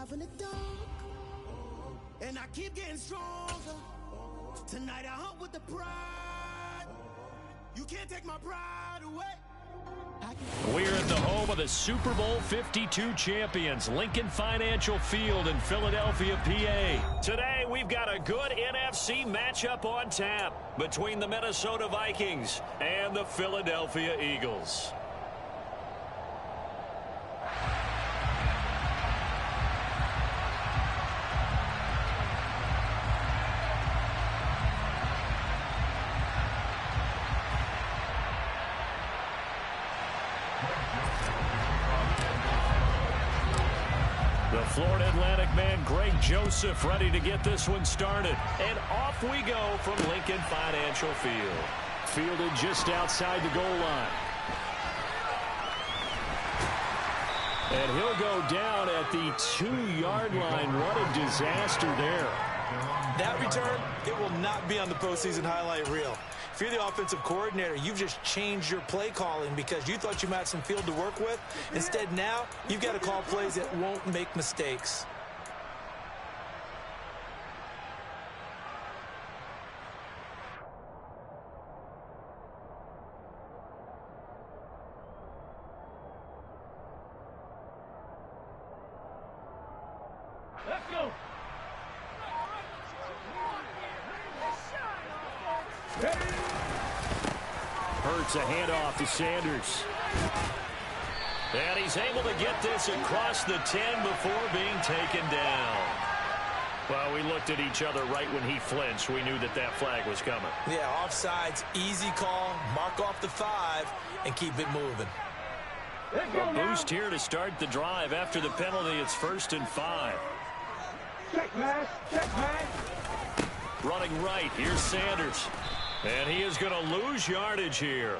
alive in the dark, and I keep getting stronger. Tonight I hunt with the pride. You can't take my pride away. We're at the home of the Super Bowl 52 champions, Lincoln Financial Field in Philadelphia, PA. Today, we've got a good NFC matchup on tap between the Minnesota Vikings and the Philadelphia Eagles. The Florida Atlantic man, Greg Joseph, ready to get this one started. And off we go from Lincoln Financial Field. Fielded just outside the goal line. And he'll go down at the 2-yard line. What a disaster there. That return, it will not be on the postseason highlight reel. If you're the offensive coordinator, you've just changed your play calling because you thought you might have some field to work with. Instead, now, you've got to call plays that won't make mistakes. Let's go. Hurts a handoff to Sanders. And he's able to get this across the 10 before being taken down. Well, we looked at each other right when he flinched. We knew that that flag was coming. Yeah, offsides, easy call, mark off the 5, and keep it moving. A boost here to start the drive. After the penalty, it's 1st and 5. Check, man. Check, man. Running right, here's Sanders. And he is going to lose yardage here.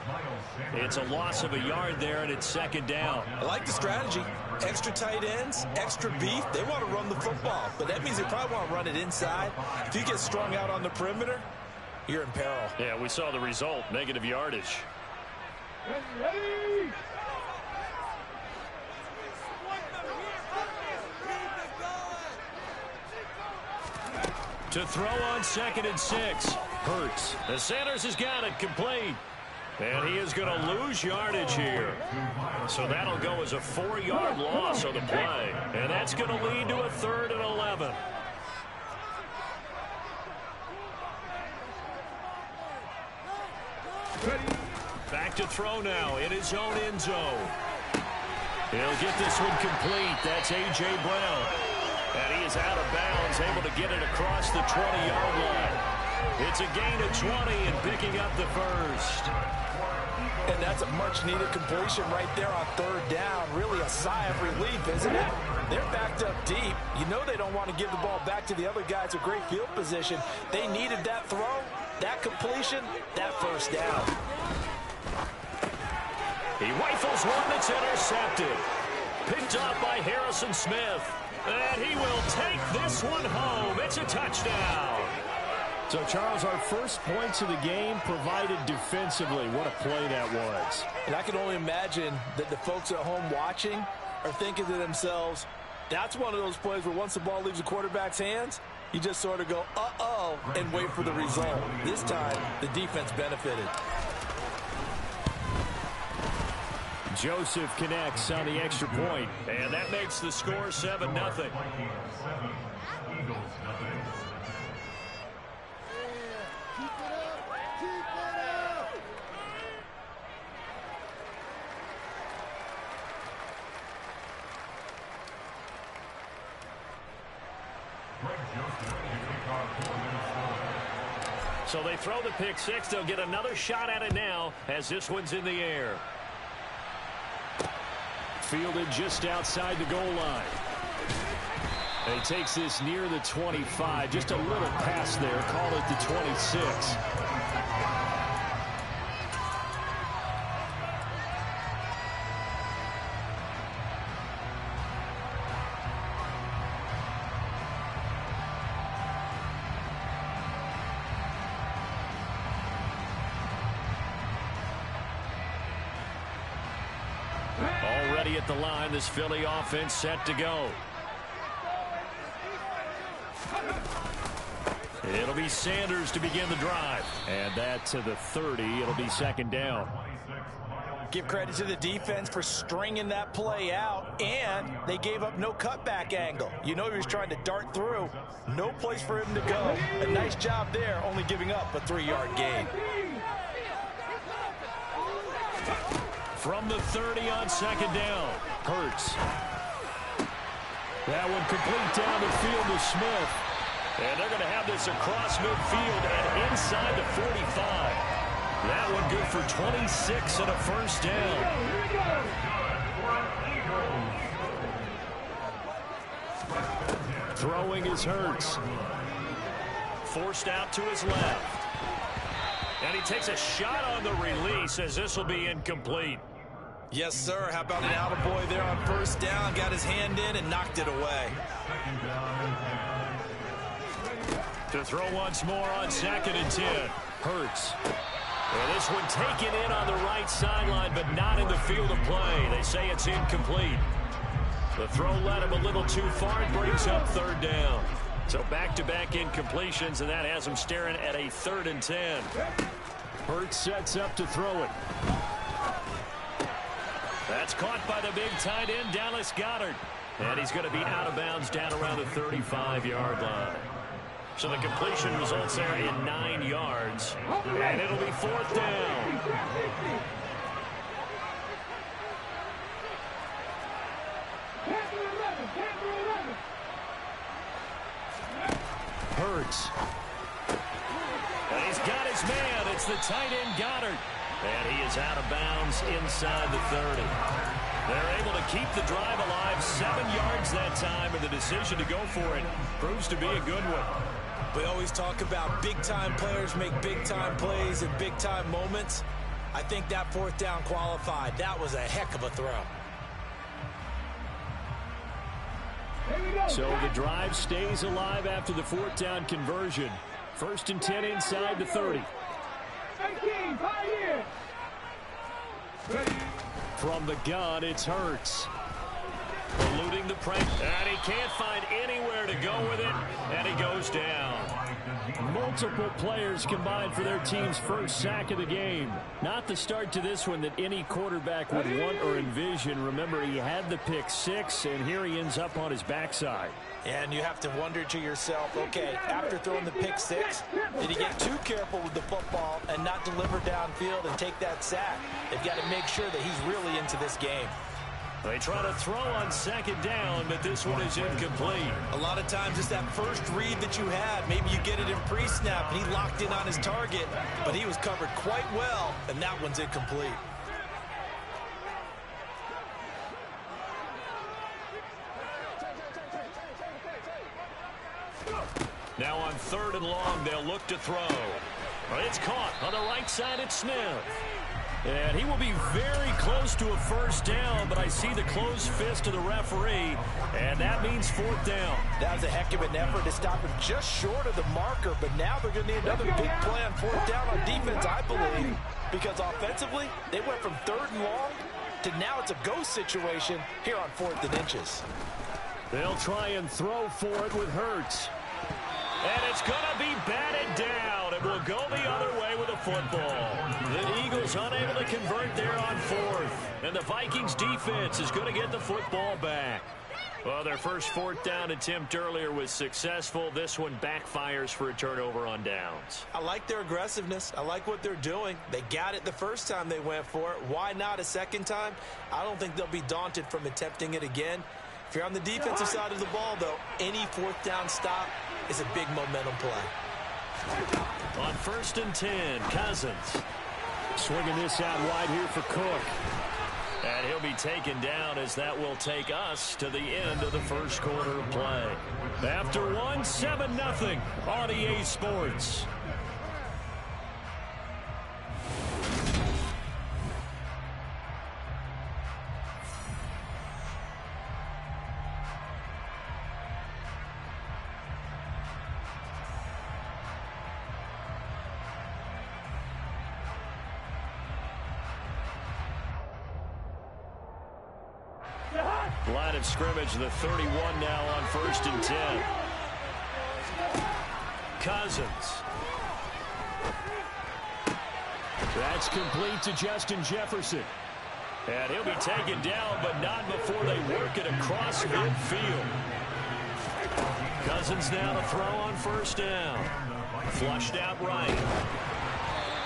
It's a loss of a yard there, and it's 2nd down. I like the strategy. Extra tight ends, extra beef. They want to run the football, but that means they probably want to run it inside. If you get strung out on the perimeter, you're in peril. Yeah, we saw the result, negative yardage. Ready. To throw on 2nd and 6. Hurts. The Sanders has got it complete. And he is going to lose yardage here. So that'll go as a 4-yard loss on the play. And that's going to lead to a 3rd and 11. Back to throw now in his own end zone. He'll get this one complete. That's A.J. Brown. And he is out of bounds, able to get it across the 20-yard line. It's a gain of 20 and picking up the 1st. And that's a much-needed completion right there on 3rd down. Really a sigh of relief, isn't it? They're backed up deep. You know they don't want to give the ball back to the other guys with great field position. They needed that throw, that completion, that 1st down. He rifles one that's intercepted. Picked up by Harrison Smith. And he will take this one home. It's a touchdown. So, Charles, our first points of the game provided defensively. What a play that was. And I can only imagine that the folks at home watching are thinking to themselves, that's one of those plays where once the ball leaves the quarterback's hands, you just sort of go, uh-oh, and wait for the result. This time, the defense benefited. Joseph connects on the extra point, and that makes the score 7-0. So they throw the pick 6. They'll get another shot at it now as this one's in the air. Fielded just outside the goal line. And he takes this near the 25. Just a little pass there. Call it the 26. Already at the line, this Philly offense set to go. It'll be Sanders to begin the drive. And that to the 30. It'll be second down. Give credit to the defense for stringing that play out, and they gave up no cutback angle. You know he was trying to dart through. No place for him to go. A nice job there, only giving up a 3-yard gain. From the 30 on second down, Hurts. That one complete down the field to Smith. And they're going to have this across midfield and inside the 45. That one good for 26 and a first down. Throwing is Hurts. Forced out to his left. And he takes a shot on the release as this will be incomplete. Yes, sir. How about an attaboy there on first down? Got his hand in and knocked it away. To throw once more on 2nd and 10. Hurts. Well, this one taken in on the right sideline, but not in the field of play. They say it's incomplete. The throw led him a little too far and brings up 3rd down. So back-to-back incompletions, and that has him staring at a 3rd and 10. Hurts sets up to throw it. That's caught by the big tight end, Dallas Goedert. And he's going to be out of bounds down around the 35-yard line. So the completion results there in 9 yards. And it'll be 4th down. Hurts. And he's got his man. It's the tight end Goedert. And he is out of bounds inside the 30. They're able to keep the drive alive. 7 yards that time, and the decision to go for it proves to be a good one. We always talk about big-time players make big-time plays in big-time moments. I think that 4th down qualified. That was a heck of a throw. So the drive stays alive after the 4th down conversion. 1st and 10 inside the 30. From the gun, it's Hurts. Eluding the pressure, and he can't find anywhere to go with it, and he goes down. Multiple players combined for their team's first sack of the game. Not the start to this one that any quarterback would want or envision. Remember, he had the pick 6, and here he ends up on his backside. And you have to wonder to yourself, okay, after throwing the pick 6, did he get too careful with the football and not deliver downfield and take that sack? They've got to make sure that he's really into this game. They try to throw on 2nd down, but this one is incomplete. A lot of times it's that first read that you had. Maybe you get it in pre-snap, and he locked in on his target, but he was covered quite well, and that one's incomplete. Now on 3rd and long, they'll look to throw. It's caught on the right side. It's Smith. And he will be very close to a first down, but I see the closed fist of the referee, and that means 4th down. That was a heck of an effort to stop him just short of the marker, but now they're going to need another big play on 4th down on defense, I believe, because offensively, they went from 3rd and long to now it's a go situation here on 4th and inches. They'll try and throw for it with Hurts. And it's going to be batted down. It will go the other way with a football. The Eagles unable to convert there on 4th. And the Vikings defense is going to get the football back. Well, their first 4th down attempt earlier was successful. This one backfires for a turnover on downs. I like their aggressiveness. I like what they're doing. They got it the first time they went for it. Why not a second time? I don't think they'll be daunted from attempting it again. If you're on the defensive side of the ball, though, any 4th down stop is a big momentum play. On 1st and 10, Cousins. Swinging this out wide here for Cook. And he'll be taken down as that will take us to the end of the first quarter of play. After one, 7-0 on EA Sports. Line of scrimmage, the 31 now on 1st and 10. Cousins. That's complete to Justin Jefferson. And he'll be taken down, but not before they work it across midfield. Cousins now to throw on first down. Flushed out right.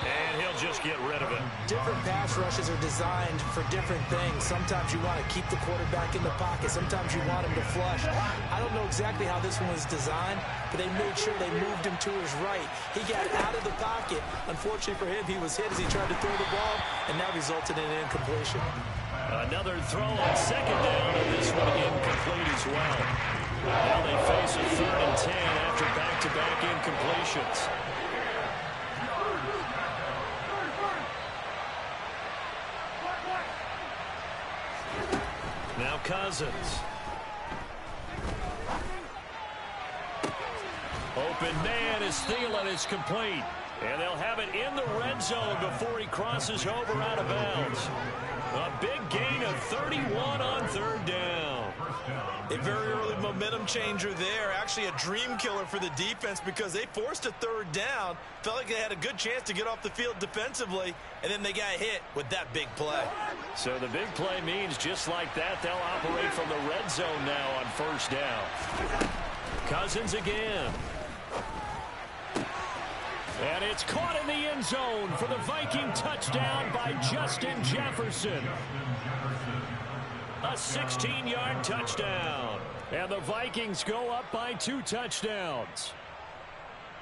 And he'll just get rid of it. Different pass rushes are designed for different things. Sometimes you want to keep the quarterback in the pocket. Sometimes you want him to flush. I don't know exactly how this one was designed, but they made sure they moved him to his right. He got out of the pocket. Unfortunately for him, he was hit as he tried to throw the ball, and that resulted in an incompletion. Another throw on second down, and this one incomplete as well. Now they face a 3rd and 10 after back-to-back incompletions. Now Cousins. Open man as Thielen is complete. And they'll have it in the red zone before he crosses over out of bounds. A big gain of 31 on 3rd down. A very early momentum changer there. Actually a dream killer for the defense because they forced a 3rd down. Felt like they had a good chance to get off the field defensively, and then they got hit with that big play. So the big play means just like that, they'll operate from the red zone now on first down. Cousins again. And it's caught in the end zone for the Viking touchdown by Justin Jefferson. A 16-yard touchdown. And the Vikings go up by 2 touchdowns.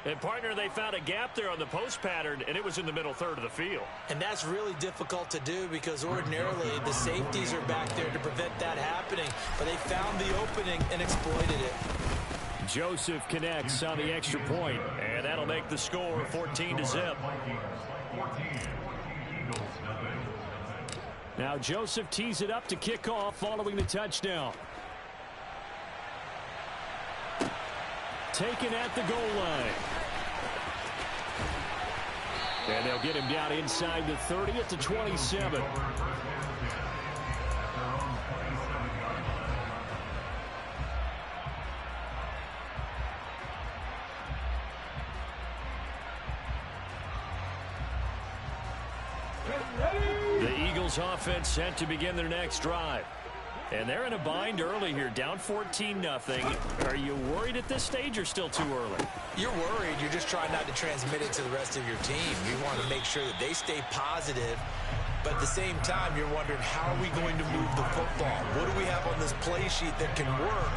And, partner, they found a gap there on the post pattern, and it was in the middle third of the field. And that's really difficult to do because ordinarily the safeties are back there to prevent that happening. But they found the opening and exploited it. Joseph connects on the extra point, and that'll make the score 14-0. Now Joseph tees it up to kick off following the touchdown. Taken at the goal line. And they'll get him down inside the 30 at the 27. The Eagles offense set to begin their next drive. And they're in a bind early here, down 14-0. Are you worried at this stage or still too early? You're worried. You're just trying not to transmit it to the rest of your team. You want to make sure that they stay positive. But at the same time, you're wondering, how are we going to move the football? What do we have on this play sheet that can work?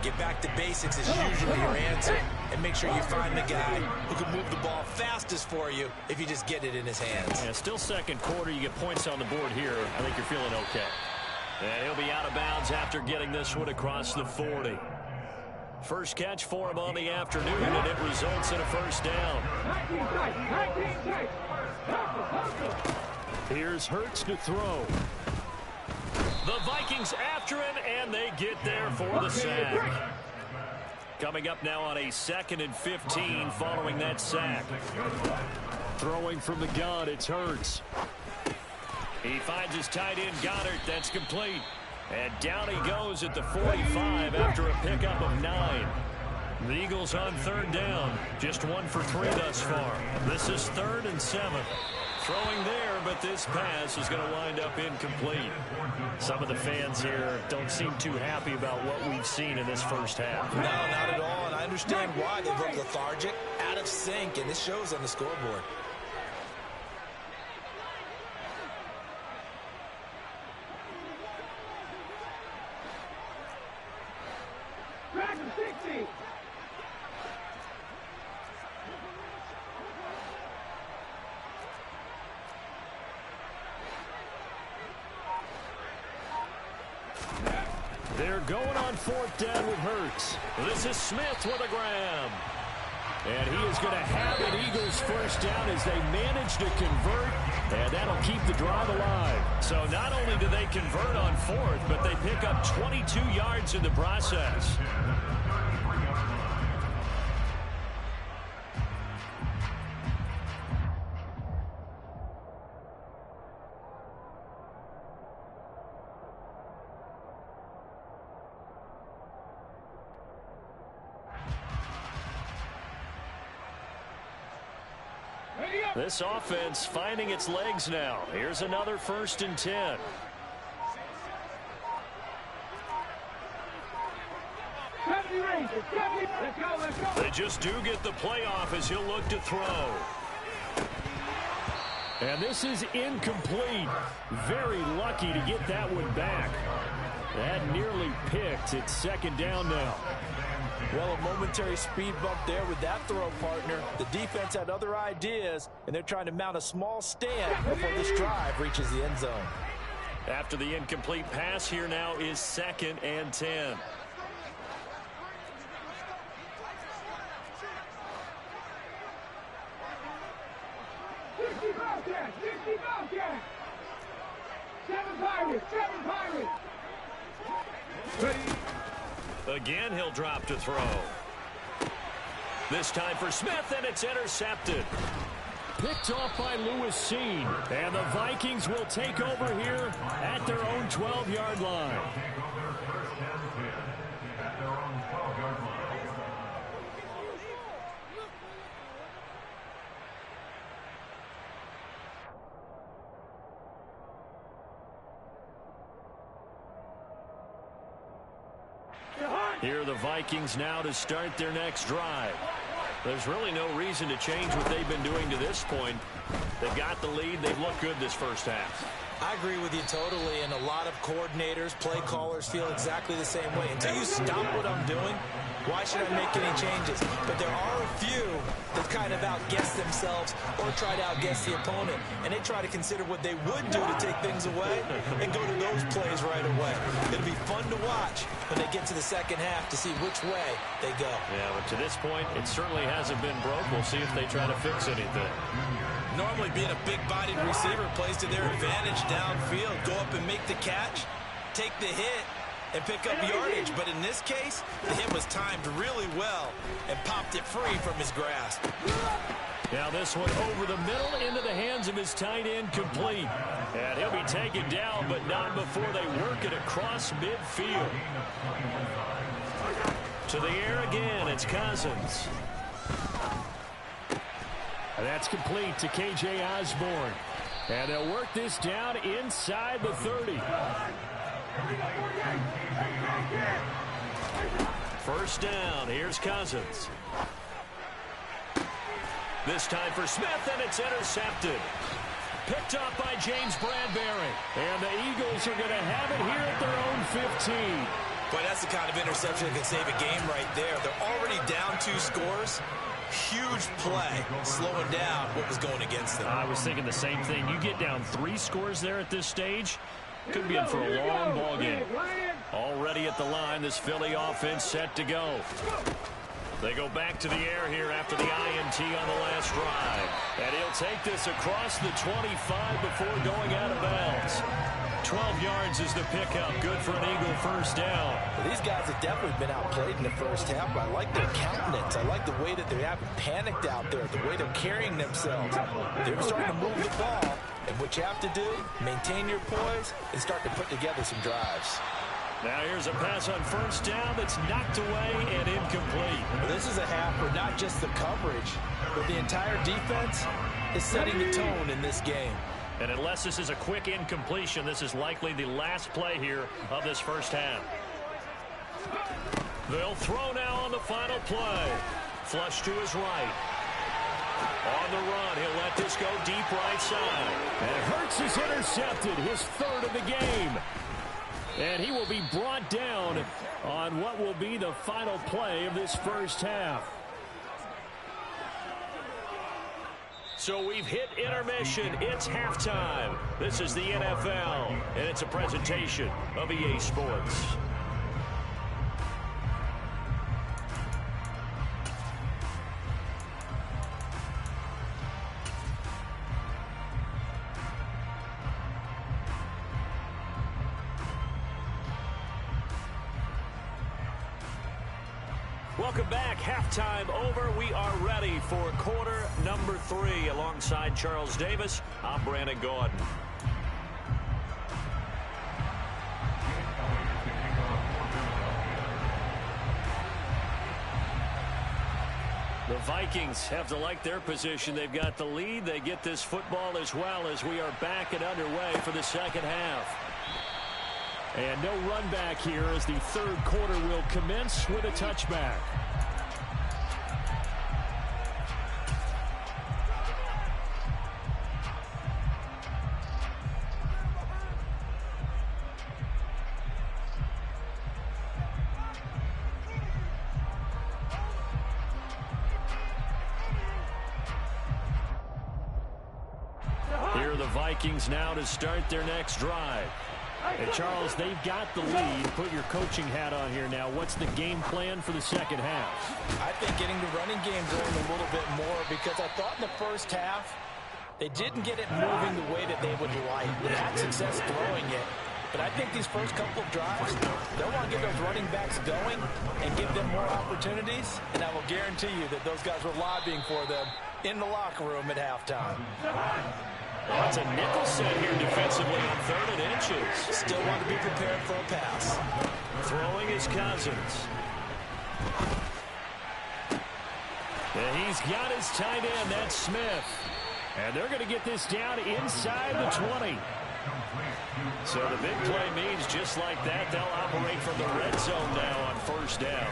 Get back to basics is usually your answer. And make sure you find the guy who can move the ball fastest for you if you just get it in his hands. Yeah, still second quarter. You get points on the board here. I think you're feeling okay. And he'll be out of bounds after getting this one across the 40. First catch for him on the afternoon, and it results in a first down. Here's Hurts to throw. The Vikings after him, and they get there for the sack. Coming up now on a 2nd and 15 following that sack. Throwing from the gun, it's Hurts. He finds his tight end, Goddard. That's complete. And down he goes at the 45 after a pickup of 9. The Eagles on 3rd down. Just 1 for 3 thus far. This is 3rd and 7. Throwing there, but this pass is going to wind up incomplete. Some of the fans here don't seem too happy about what we've seen in this first half. No, not at all, and I understand why. They look lethargic, out of sync, and this shows on the scoreboard. They're going on 4th down with Hurts. This is Smith with a grab. And he is going to have an Eagles first down as they manage to convert, and that'll keep the drive alive. So not only do they convert on 4th, but they pick up 22 yards in the process. This offense finding its legs now. Here's another 1st and 10. They just do get the playoff as he'll look to throw. And this is incomplete. Very lucky to get that one back. That nearly picked. It's 2nd down now. Well, a momentary speed bump there with that throw, partner. The defense had other ideas, and they're trying to mount a small stand before this drive reaches the end zone. After the incomplete pass, here now is 2nd and 10. Again, he'll drop to throw. This time for Smith, and it's intercepted. Picked off by Lewis Seen. And the Vikings will take over here at their own 12-yard line. Here are the Vikings now to start their next drive. There's really no reason to change what they've been doing to this point. They've got the lead. They've looked good this first half. I agree with you totally, and a lot of coordinators, play callers feel exactly the same way. Until you stop what I'm doing, why should I make any changes? But there are a few that kind of outguess themselves or try to outguess the opponent, and they try to consider what they would do to take things away and go to those plays right away. It'll be fun to watch when they get to the second half to see which way they go. Yeah, but to this point, it certainly hasn't been broke. We'll see if they try to fix anything. Normally being a big-bodied receiver plays to their advantage downfield. Go up and make the catch, take the hit, and pick up yardage. But in this case, the hit was timed really well and popped it free from his grasp. Now this one over the middle into the hands of his tight end, complete. And he'll be taken down, but not before they work it across midfield. To the air again, it's Cousins. That's complete to K.J. Osborne. And they'll work this down inside the 30. First down, here's Cousins. This time for Smith, and it's intercepted. Picked up by James Bradbury. And the Eagles are going to have it here at their own 15. Boy, that's the kind of interception that can save a game right there. They're already down 2 scores. Huge play, slowing down what was going against them. I was thinking the same thing. You get down 3 scores there at this stage, could be in for a long ball game. Already at the line, this Philly offense set to go. They go back to the air here after the INT on the last drive. And he'll take this across the 25 before going out of bounds. 12 yards is the pickup. Good for an Eagle first down. Well, these guys have definitely been outplayed in the first half, but I like their countenance. I like the way that they haven't panicked out there, the way they're carrying themselves. They're starting to move the ball, and what you have to do, maintain your poise and start to put together some drives. Now here's a pass on first down that's knocked away and incomplete. Well, this is a half where not just the coverage, but the entire defense is setting the tone in this game. And unless this is a quick incompletion, this is likely the last play here of this first half. They'll throw now on the final play. Flush to his right. On the run, he'll let this go deep right side. And Hurts is intercepted, his 3rd of the game. And he will be brought down on what will be the final play of this first half. So we've hit intermission. It's halftime. This is the NFL, and it's a presentation of EA Sports. Welcome back. Halftime over. We are ready for quarter number 3. Alongside Charles Davis, I'm Brandon Gordon. The Vikings have to like their position. They've got the lead. They get this football as well as we are back and underway for the second half. And no run back here as the third quarter will commence with a touchback. Here are the Vikings now to start their next drive. And Charles, they've got the lead. Put your coaching hat on here now. What's the game plan for the second half? I think getting the running game going a little bit more, because I thought in the first half they didn't get it moving the way that they would like. They had success throwing it. But I think these first couple of drives, they'll want to get those running backs going and give them more opportunities. And I will guarantee you that those guys were lobbying for them in the locker room at halftime. That's a nickel set here defensively on 3rd and inches. Still want to be prepared for a pass. Throwing his Cousins. And he's got his tight end. That's Smith. And they're going to get this down inside the 20. So the big play means just like that, they'll operate from the red zone now on 1st down.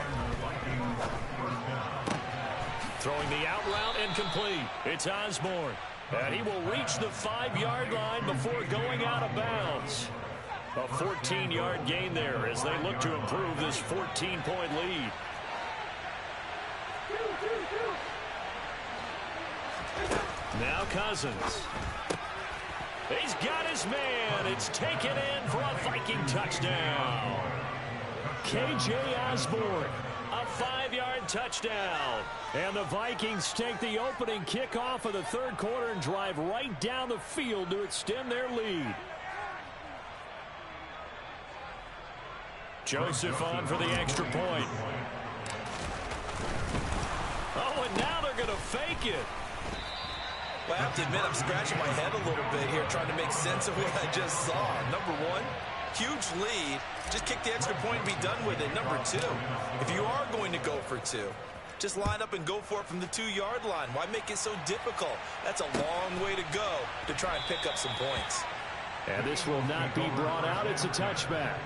Throwing the out route incomplete. It's Osborne. And he will reach the 5-yard line before going out of bounds. A 14-yard gain there as they look to improve this 14-point lead. Now Cousins. He's got his man. It's taken in for a Viking touchdown. K.J. Osborne. A 5-yard touchdown. And the Vikings take the opening kickoff of the third quarter and drive right down the field to extend their lead. Joseph on for the extra point. Oh, and now they're going to fake it. Well, I have to admit, I'm scratching my head a little bit here trying to make sense of what I just saw. Number one, huge lead. Just kick the extra point and be done with it. Number two, if you are going to go for two, just line up and go for it from the 2-yard line. Why make it so difficult? That's a long way to go to try and pick up some points. And this will not be brought out. It's a touchback.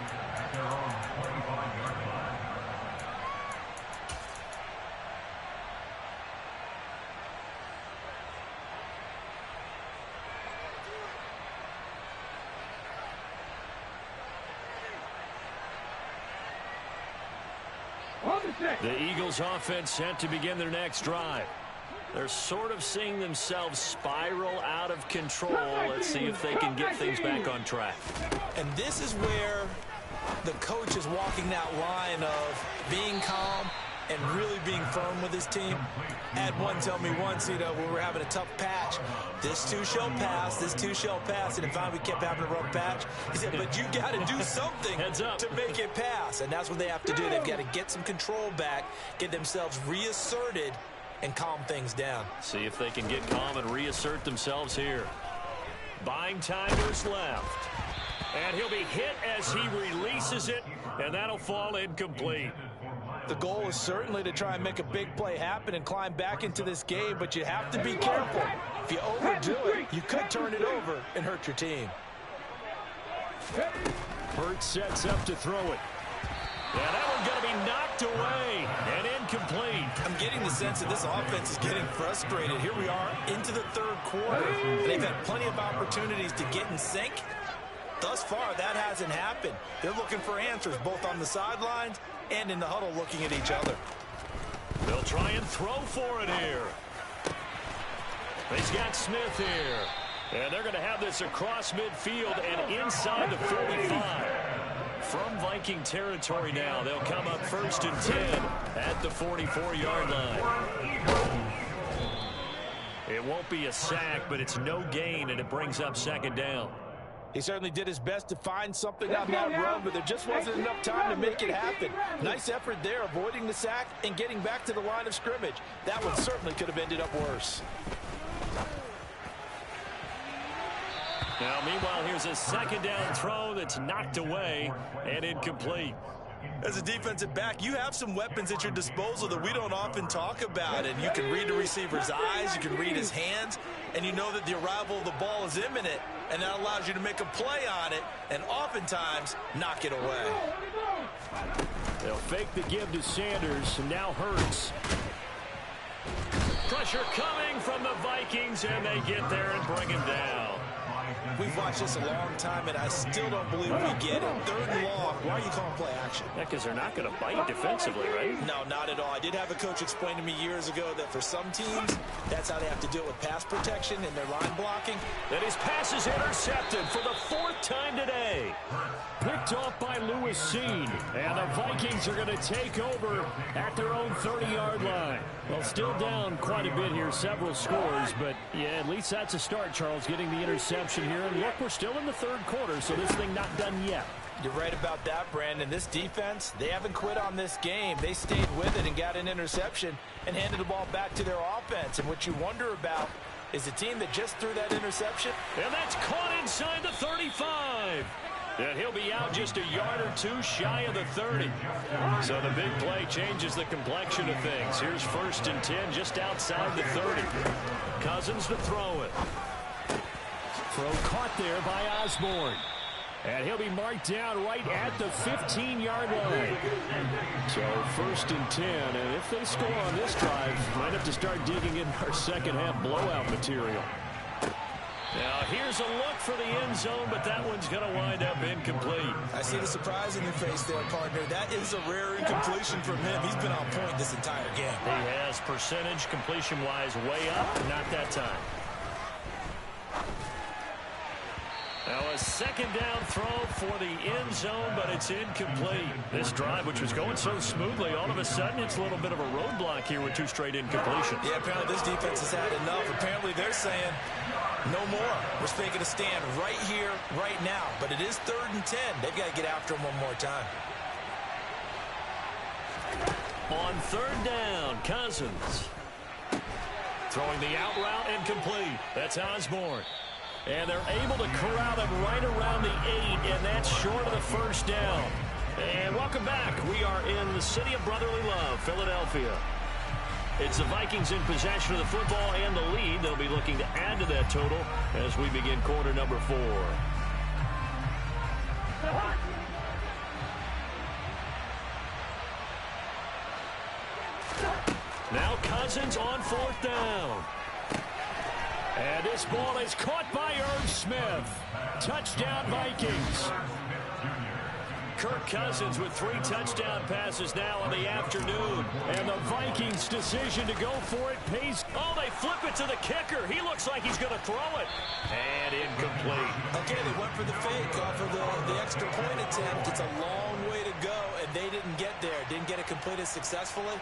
The Eagles offense set to begin their next drive. They're sort of seeing themselves spiral out of control. Let's see if they can get things back on track. And this is where the coach is walking that line of being calm and really being firm with his team. I had one tell me once, when we were having a tough patch, this too shall pass, this too shall pass. And if we kept having a rough patch, he said, but you got to do something to make it pass. And that's what they have to do. They've got to get some control back, get themselves reasserted, and calm things down. See if they can get calm and reassert themselves here. Buying time to his left. And he'll be hit as he releases it, and that'll fall incomplete. The goal is certainly to try and make a big play happen and climb back into this game, but you have to be careful. If you overdo it, you could turn it over and hurt your team. Burt sets up to throw it. Yeah, that one's going to be knocked away and incomplete. I'm getting the sense that this offense is getting frustrated. Here we are into the third quarter, and they've had plenty of opportunities to get in sync. Thus far, that hasn't happened. They're looking for answers both on the sidelines and in the huddle looking at each other. They'll try and throw for it here. He's got Smith here. And they're going to have this across midfield and inside the 45. From Viking territory now, they'll come up 1st and 10 at the 44-yard line. It won't be a sack, but it's no gain, and it brings up 2nd down. He certainly did his best to find something on that run, but there just wasn't enough time to make it happen. Nice effort there, avoiding the sack and getting back to the line of scrimmage. That one certainly could have ended up worse. Now, meanwhile, here's a 2nd down throw that's knocked away and incomplete. As a defensive back, you have some weapons at your disposal that we don't often talk about. And you can read the receiver's eyes, you can read his hands, and you know that the arrival of the ball is imminent. And that allows you to make a play on it and oftentimes knock it away. They'll fake the give to Sanders, and now Hurts. Pressure coming from the Vikings, and they get there and bring him down. We've watched this a long time, and I still don't believe we get it. 3rd and long. Why are you calling play action? Yeah, because they're not going to bite defensively, right? No, not at all. I did have a coach explain to me years ago that for some teams, that's how they have to deal with pass protection and their line blocking. And his pass is intercepted for the 4th time today. Picked off by Lewis Seen. And the Vikings are going to take over at their own 30-yard line. Well, still down quite a bit here, several scores. But, yeah, at least that's a start, Charles, getting the interception here. And look, we're still in the 3rd quarter, so this thing not done yet. You're right about that, Brandon. This defense, they haven't quit on this game. They stayed with it and got an interception and handed the ball back to their offense. And what you wonder about is the team that just threw that interception. And that's caught inside the 35. And he'll be out just a yard or two shy of the 30. So the big play changes the complexion of things. Here's 1st and 10 just outside the 30. Cousins to throw it. Throw caught there by Osborne. And he'll be marked down right at the 15-yard line. So 1st and 10. And if they score on this drive, might have to start digging in our second-half blowout material. Now here's a look for the end zone, but that one's going to wind up incomplete. I see the surprise in your face there, partner. That is a rare incompletion from him. He's been on point this entire game. He has percentage completion-wise way up, not that time. Now a 2nd down throw for the end zone, but it's incomplete. This drive, which was going so smoothly, all of a sudden it's a little bit of a roadblock here with 2 straight incompletions. Yeah, apparently this defense has had enough. Apparently they're saying, no more. We're making a stand right here, right now. But it is 3rd and 10. They've got to get after him one more time. On 3rd down, Cousins. Throwing the out route and complete. That's Osborne. And they're able to corral him right around the 8, and that's short of the 1st down. And welcome back. We are in the city of brotherly love, Philadelphia. It's the Vikings in possession of the football and the lead. They'll be looking to add to that total as we begin quarter number 4. Now Cousins on 4th down. And this ball is caught by Irv Smith. Touchdown Vikings. Kirk Cousins with 3 touchdown passes now in the afternoon. And the Vikings' decision to go for it pays. Oh, they flip it to the kicker. He looks like he's going to throw it. And incomplete. Okay, they went for the fake off of the extra point attempt. It's a long way to go, and they didn't get there. Didn't get it completed successfully.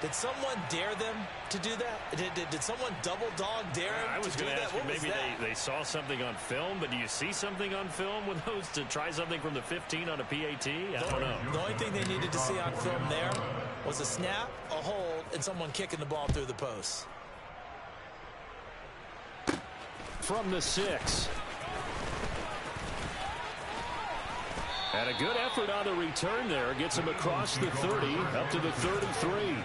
Did someone dare them to do that? Did someone double dog dare them I was to do going to that? ask you, What was maybe that? they saw something on film, but do you see something on film with those to try something from the 15 on a PAT? I don't know. The only thing they needed to see on film there was a snap, a hold, and someone kicking the ball through the post. From the 6. And a good effort on the return there. Gets him across the 30, up to the 33.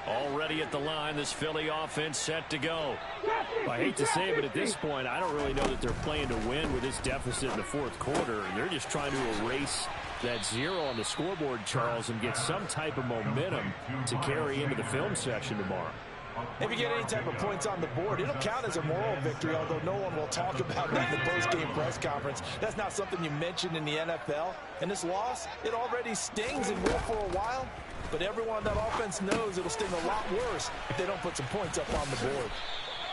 Already at the line, this Philly offense set to go. I hate to say it, but at this point, I don't really know that they're playing to win with this deficit in the 4th quarter. They're just trying to erase that 0 on the scoreboard, Charles, and get some type of momentum to carry into the film section tomorrow. If you get any type of points on the board, it'll count as a moral victory, although no one will talk about that in the post-game press conference. That's not something you mentioned in the NFL. And this loss, it already stings and will for a while. But everyone on that offense knows it'll sting a lot worse if they don't put some points up on the board.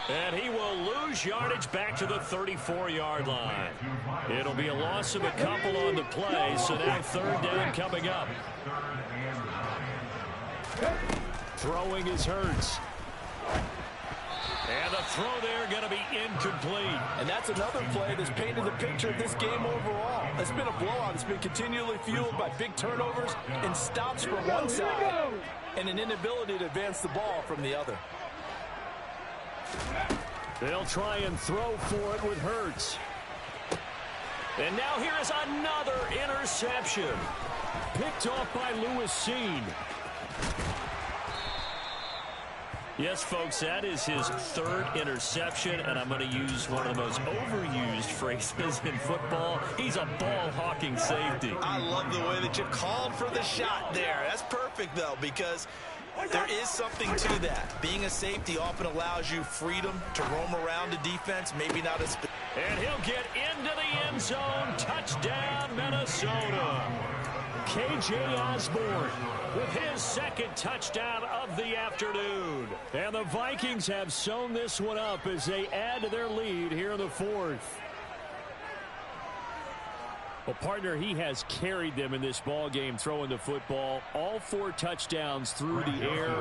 And he will lose yardage back to the 34-yard line. It'll be a loss of a couple on the play, so now 3rd down coming up. Throwing is Hurts. throw there going to be incomplete. And that's another play that's painted the picture of this game overall. It's been a blowout. It's been continually fueled by big turnovers and stops from one side and an inability to advance the ball from the other. They'll try and throw for it with Hurts. And now here is another interception. Picked off by Lewis Seen. Yes, folks, that is his third interception, and I'm going to use one of the most overused phrases in football. He's a ball-hawking safety. I love the way that you called for the shot there. That's perfect, though, because there is something to that. Being a safety often allows you freedom to roam around the defense, maybe not as... And he'll get into the end zone. Touchdown, Minnesota. K.J. Osborne with his second touchdown of the afternoon. And the Vikings have sewn this one up as they add to their lead here in the fourth. Well, partner, he has carried them in this ball game throwing the football. All 4 touchdowns through the air,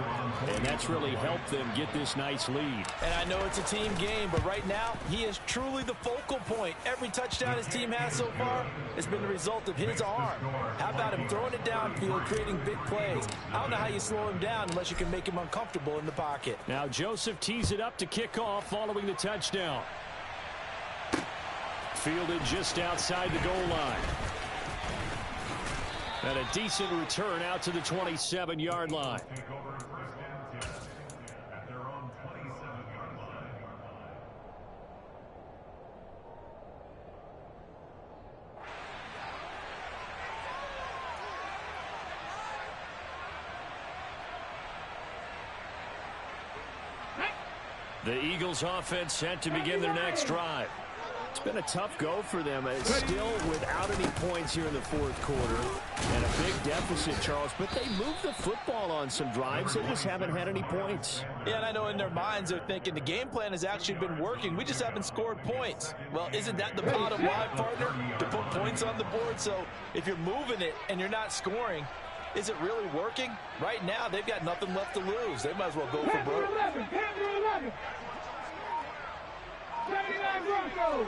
and that's really helped them get this nice lead. And I know it's a team game, but right now, he is truly the focal point. Every touchdown his team has so far has been the result of his arm. How about him throwing it downfield, creating big plays? I don't know how you slow him down unless you can make him uncomfortable in the pocket. Now Joseph tees it up to kick off following the touchdown. Fielded just outside the goal line. And a decent return out to the 27-yard line. The Eagles offense set to begin their next drive. It's been a tough go for them. Still without any points here in the fourth quarter. And a big deficit, Charles. But they moved the football on some drives. They just haven't had any points. Yeah, and I know in their minds they're thinking the game plan has actually been working. We just haven't scored points. Well, isn't that the bottom line, partner? To put points on the board. So if you're moving it and you're not scoring, is it really working? Right now, they've got nothing left to lose. They might as well go for broke. 79 Broncos.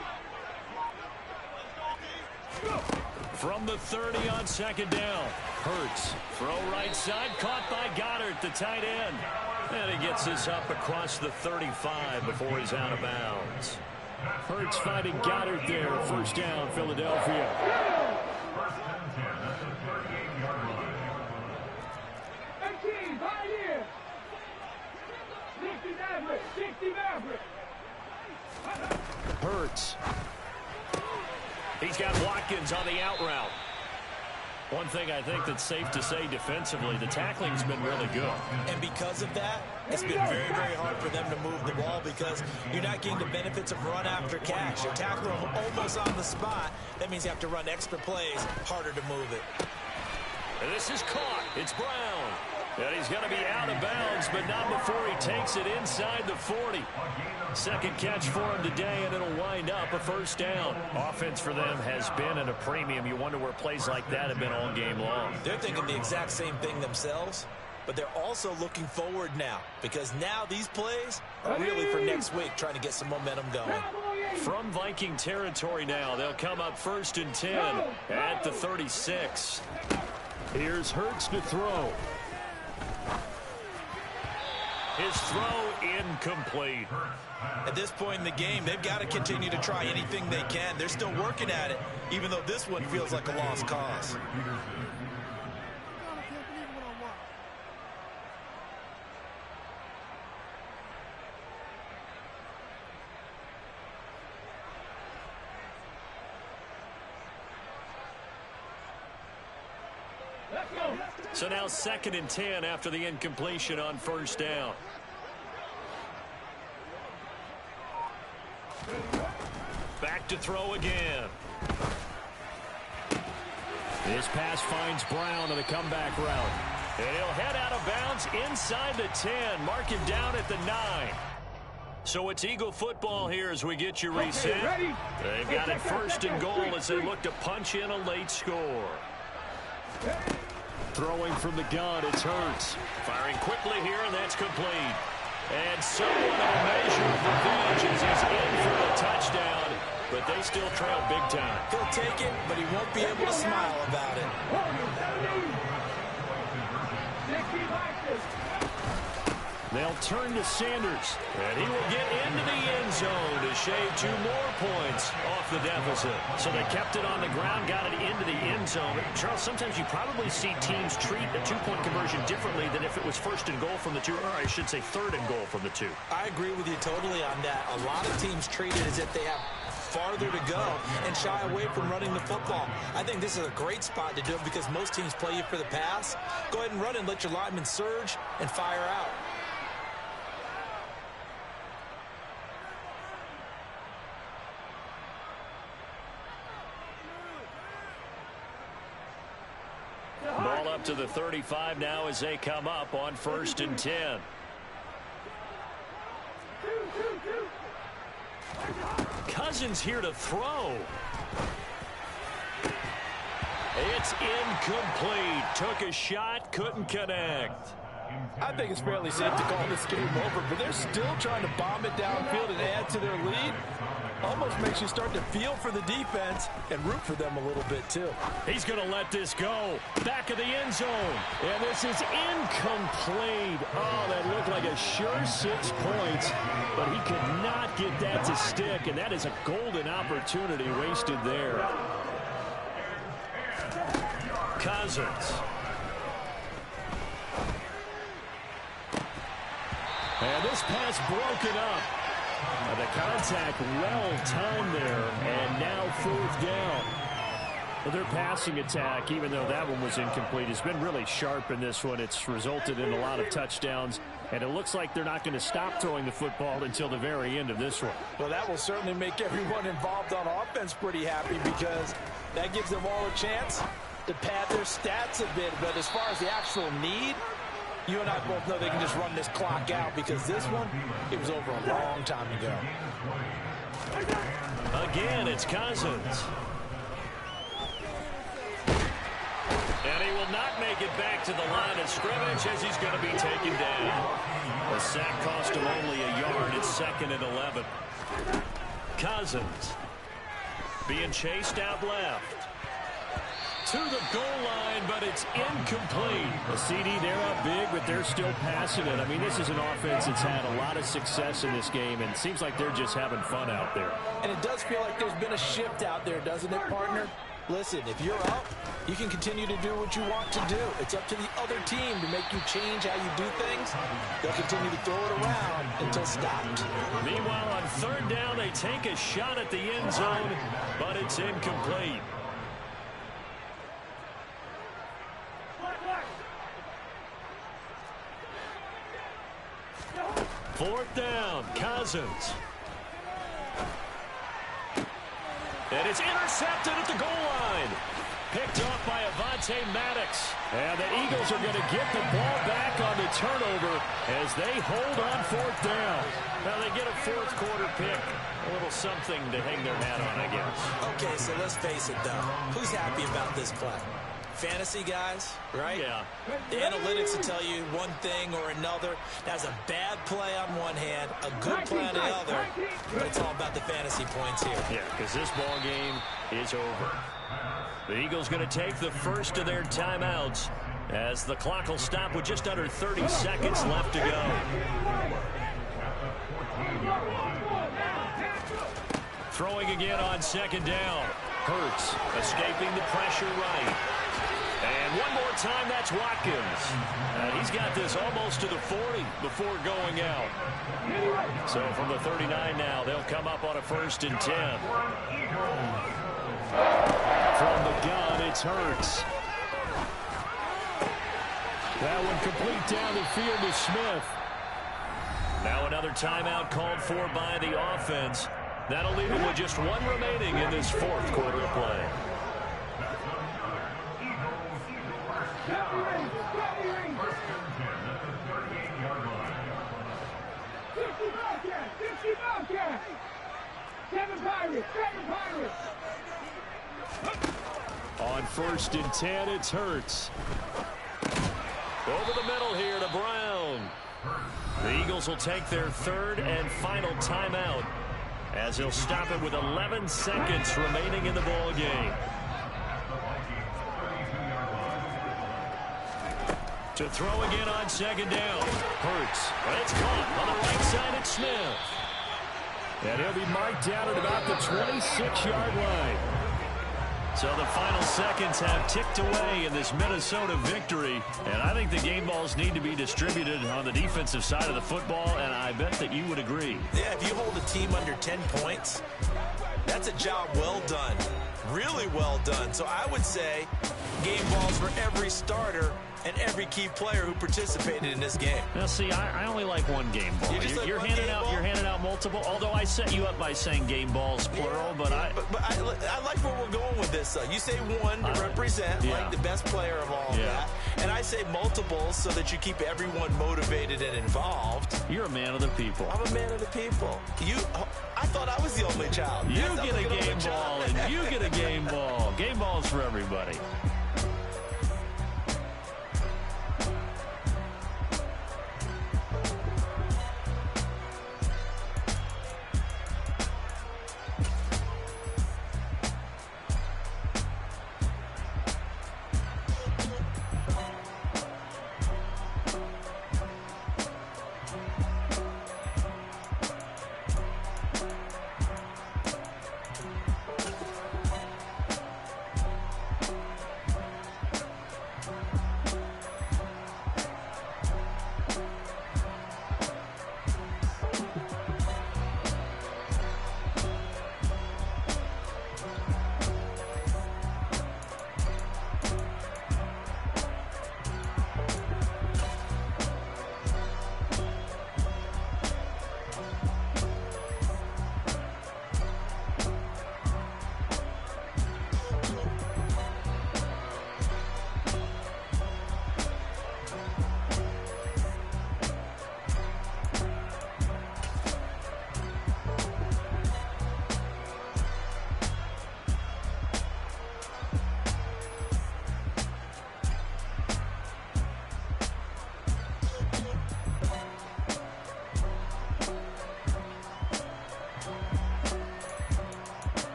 From the 30 on second down. Hurts. Throw right side. Caught by Goddard, the tight end. And he gets this up across the 35 before he's out of bounds. Hurts finding Goddard there. First down, Philadelphia. 18, Pioneer. 60 Maverick. 60 Maverick. Hurts. He's got Watkins on the out route. One thing I think that's safe to say defensively, the tackling's been really good. And because of that, it's been very, very hard for them to move the ball because you're not getting the benefits of run after catch. You're tackling them almost on the spot. That means you have to run extra plays, harder to move it. And this is caught. It's Brown. And he's going to be out of bounds, but not before he takes it inside the 40. Second catch for him today, and it'll wind up a first down. Offense for them has been at a premium. You wonder where plays like that have been all game long. They're thinking the exact same thing themselves, but they're also looking forward now because now these plays are really for next week, trying to get some momentum going. From Viking territory now, they'll come up 1st and 10 at the 36. Here's Hurts to throw. His throw incomplete. At this point in the game, they've got to continue to try anything they can. They're still working at it, even though this one feels like a lost cause. So now 2nd and 10 after the incompletion on first down. Back to throw again. This pass finds Brown on the comeback route. And he'll head out of bounds inside the 10. Mark him down at the 9. So it's Eagle football here as we get you reset. They've got it 1st and goal as they look to punch in a late score. Throwing from the gun, it's Hurts. Firing quickly here, and that's complete. And somewhat of a measure of revenge as he's in for the touchdown, but they still trail big time. He'll take it, but he won't be able to smile about it. They'll turn to Sanders, and he will get into the end zone to shave 2 more points off the deficit. So they kept it on the ground, got it into the end zone. But Charles, sometimes you probably see teams treat a 2-point conversion differently than if it was 1st and goal from the 2, or I should say 3rd and goal from the 2. I agree with you totally on that. A lot of teams treat it as if they have farther to go and shy away from running the football. I think this is a great spot to do it because most teams play you for the pass. Go ahead and run and let your linemen surge and fire out. Ball up to the 35 now as they come up on 1st and 10. Cousins here to throw. It's incomplete. Took a shot, couldn't connect. I think it's fairly safe to call this game over, but they're still trying to bomb it downfield and add to their lead. Almost makes you start to feel for the defense and root for them a little bit, too. He's going to let this go. Back of the end zone. And this is incomplete. Oh, that looked like a sure 6 points, but he could not get that to stick, and that is a golden opportunity wasted there. Cousins. And this pass broken up. The contact well-timed there, and now 4th down. Well, their passing attack, even though that one was incomplete, has been really sharp in this one. It's resulted in a lot of touchdowns, and it looks like they're not going to stop throwing the football until the very end of this one. Well, that will certainly make everyone involved on offense pretty happy because that gives them all a chance to pad their stats a bit. But as far as the actual need, you and I both know they can just run this clock out because this one, it was over a long time ago. Again, it's Cousins. And he will not make it back to the line of scrimmage as he's going to be taken down. The sack cost him only a yard. It's 2nd and 11. Cousins being chased out left. To the goal line, but it's incomplete. The CD, they're up big, but they're still passing it. I mean, this is an offense that's had a lot of success in this game, and it seems like they're just having fun out there. And it does feel like there's been a shift out there, doesn't it, partner? Listen, if you're up, you can continue to do what you want to do. It's up to the other team to make you change how you do things. They'll continue to throw it around until stopped. Meanwhile, on 3rd down, they take a shot at the end zone, but it's incomplete. 4th down, Cousins. And it's intercepted at the goal line. Picked off by Avonte Maddox. And the Eagles are going to get the ball back on the turnover as they hold on 4th down. Now they get a 4th quarter pick. A little something to hang their hat on, I guess. Okay, so let's face it, though. Who's happy about this play? Fantasy guys, right? Yeah. The analytics will tell you one thing or another. That's a bad play on one hand, a good play on the other, but it's all about the fantasy points here. Yeah, because this ball game is over. The Eagles going to take the first of their timeouts as the clock will stop with just under 30 seconds left to go. Throwing again on 2nd down. Hurts escaping the pressure right. And one more time, that's Watkins. He's got this almost to the 40 before going out. So from the 39 now, they'll come up on a 1st and 10. From the gun, it's Hurts. That one complete down the field to Smith. Now another timeout called for by the offense. That'll leave him with just one remaining in this 4th quarter of play. On 1st and 10, it's Hurts. Over the middle here to Brown. The Eagles Bengals will take their third and final timeout as he'll stop it with 11 seconds remaining in the ball game. To throw again on second down. Hurts. It's caught on the right side at Smith. And he'll be marked down at about the 26-yard line. So the final seconds have ticked away in this Minnesota victory. And I think the game balls need to be distributed on the defensive side of the football, and I bet that you would agree. Yeah, if you hold a team under 10 points, that's a job well done. Really well done. So I would say game balls for every starter and every key player who participated in this game. Now, see, I only like one game ball. You're handing out multiple. Although I set you up by saying game balls plural, but I like where we're going with this. Though you say one to represent like the best player of all that, and I say multiples so that you keep everyone motivated and involved. You're a man of the people. I'm a man of the people. I thought I was the only child. You get a game ball, and you get a game ball. Game balls for everybody.